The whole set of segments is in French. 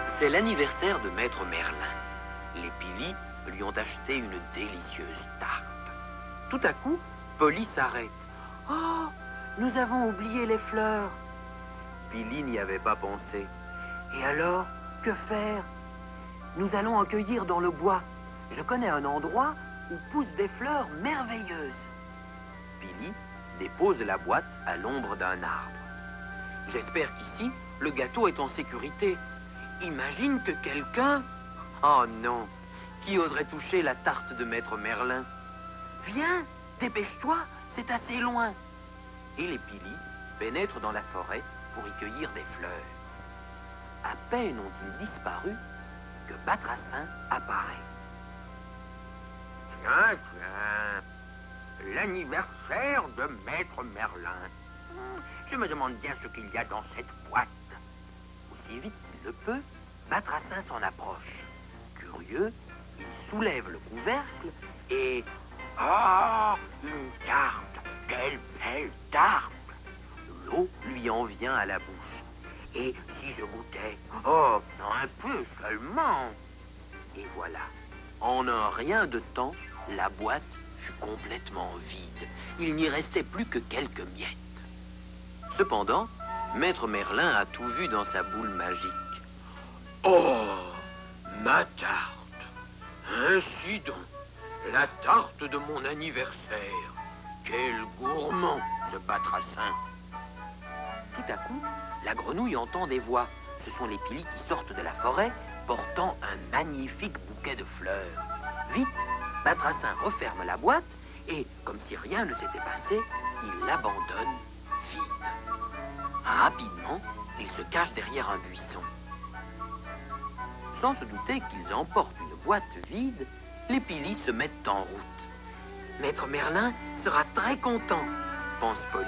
C'est l'anniversaire de Maître Merlin. Les Pili lui ont acheté une délicieuse tarte. Tout à coup, Polly s'arrête. « Oh, nous avons oublié les fleurs !» Pili n'y avait pas pensé. « Et alors, que faire ? Nous allons en cueillir dans le bois. Je connais un endroit où poussent des fleurs merveilleuses. » Pili dépose la boîte à l'ombre d'un arbre. « J'espère qu'ici, le gâteau est en sécurité. Imagine que quelqu'un... Oh non! Qui oserait toucher la tarte de Maître Merlin? Viens, dépêche-toi, c'est assez loin. » Et les Pili pénètrent dans la forêt pour y cueillir des fleurs. À peine ont-ils disparu que Batracin apparaît. Tiens, tiens, l'anniversaire de Maître Merlin. Je me demande bien ce qu'il y a dans cette boîte. Aussi vite qu'il le peut, Batracin s'en approche. Curieux, il soulève le couvercle et... Oh, une tarte! Quelle belle tarte! L'eau lui en vient à la bouche. Et si je goûtais? Oh, un peu seulement. Et voilà, en un rien de temps, la boîte fut complètement vide. Il n'y restait plus que quelques miettes. Cependant, Maître Merlin a tout vu dans sa boule magique. Oh, ma tarte! Ainsi donc, la tarte de mon anniversaire. Quel gourmand, ce Batracin! Tout à coup, la grenouille entend des voix. Ce sont les Pili qui sortent de la forêt, portant un magnifique bouquet de fleurs. Vite, Batracin referme la boîte et, comme si rien ne s'était passé, il l'abandonne vide. Rapidement, il se cache derrière un buisson. Sans se douter qu'ils emportent une boîte vide, les Pili se mettent en route. Maître Merlin sera très content, pense Polly.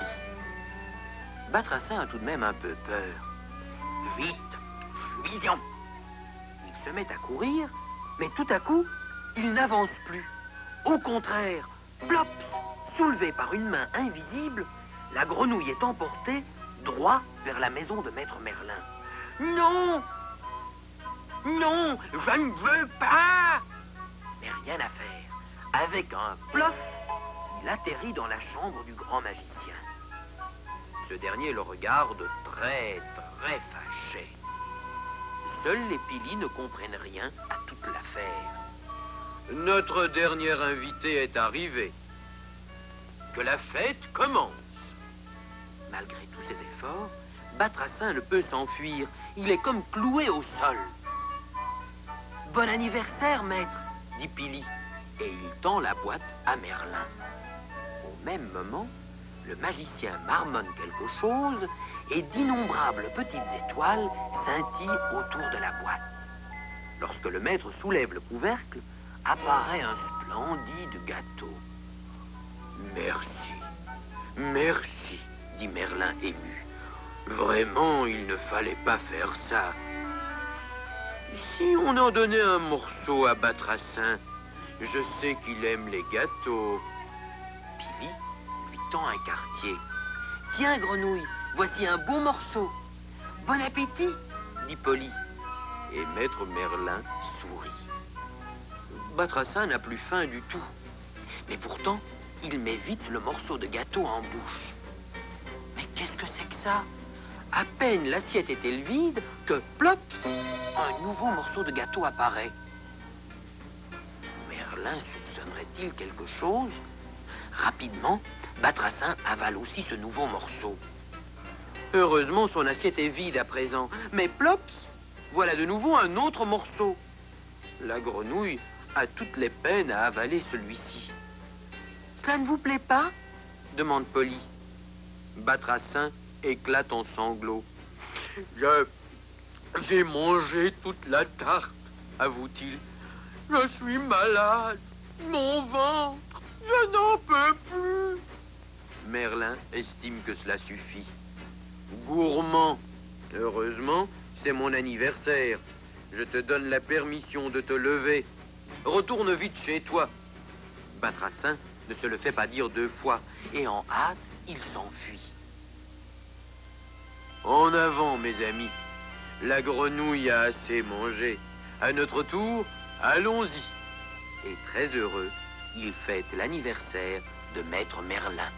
Batracin a tout de même un peu peur. Vite, fuyons! Il se met à courir, mais tout à coup, il n'avance plus. Au contraire, plops, soulevé par une main invisible, la grenouille est emportée droit vers la maison de Maître Merlin. Non! Non, je ne veux pas! Mais rien à faire. Avec un plof, il atterrit dans la chambre du grand magicien. Ce dernier le regarde très fâché. Seuls les Pili ne comprennent rien à toute l'affaire. Notre dernier invité est arrivé. Que la fête commence. Malgré tous ses efforts, Batracin ne peut s'enfuir. Il est comme cloué au sol. Bon anniversaire, maître, dit Pili, et il tend la boîte à Merlin. Au même moment, le magicien marmonne quelque chose et d'innombrables petites étoiles scintillent autour de la boîte. Lorsque le maître soulève le couvercle, apparaît un splendide gâteau. Merci, merci, dit Merlin ému. Vraiment, il ne fallait pas faire ça. Si on en donnait un morceau à Batracin, je sais qu'il aime les gâteaux. Pili lui tend un quartier. Tiens, grenouille, voici un beau morceau. Bon appétit, dit Polly. Et Maître Merlin sourit. Batracin n'a plus faim du tout. Mais pourtant, il met vite le morceau de gâteau en bouche. Mais qu'est-ce que c'est que ça? À peine l'assiette est-elle vide que, plops, un nouveau morceau de gâteau apparaît. Merlin soupçonnerait-il quelque chose? Rapidement, Batracin avale aussi ce nouveau morceau. Heureusement, son assiette est vide à présent. Mais plops, voilà de nouveau un autre morceau. La grenouille a toutes les peines à avaler celui-ci. Cela ne vous plaît pas? Demande Polly. Batracin éclate en sanglots. J'ai mangé toute la tarte, avoue-t-il. Je suis malade. Mon ventre, je n'en peux plus. Merlin estime que cela suffit. Gourmand, heureusement, c'est mon anniversaire. Je te donne la permission de te lever. Retourne vite chez toi. Batracin ne se le fait pas dire 2 fois, et en hâte, il s'enfuit. En avant, mes amis. La grenouille a assez mangé. À notre tour, allons-y. Et très heureux, il fête l'anniversaire de Maître Merlin.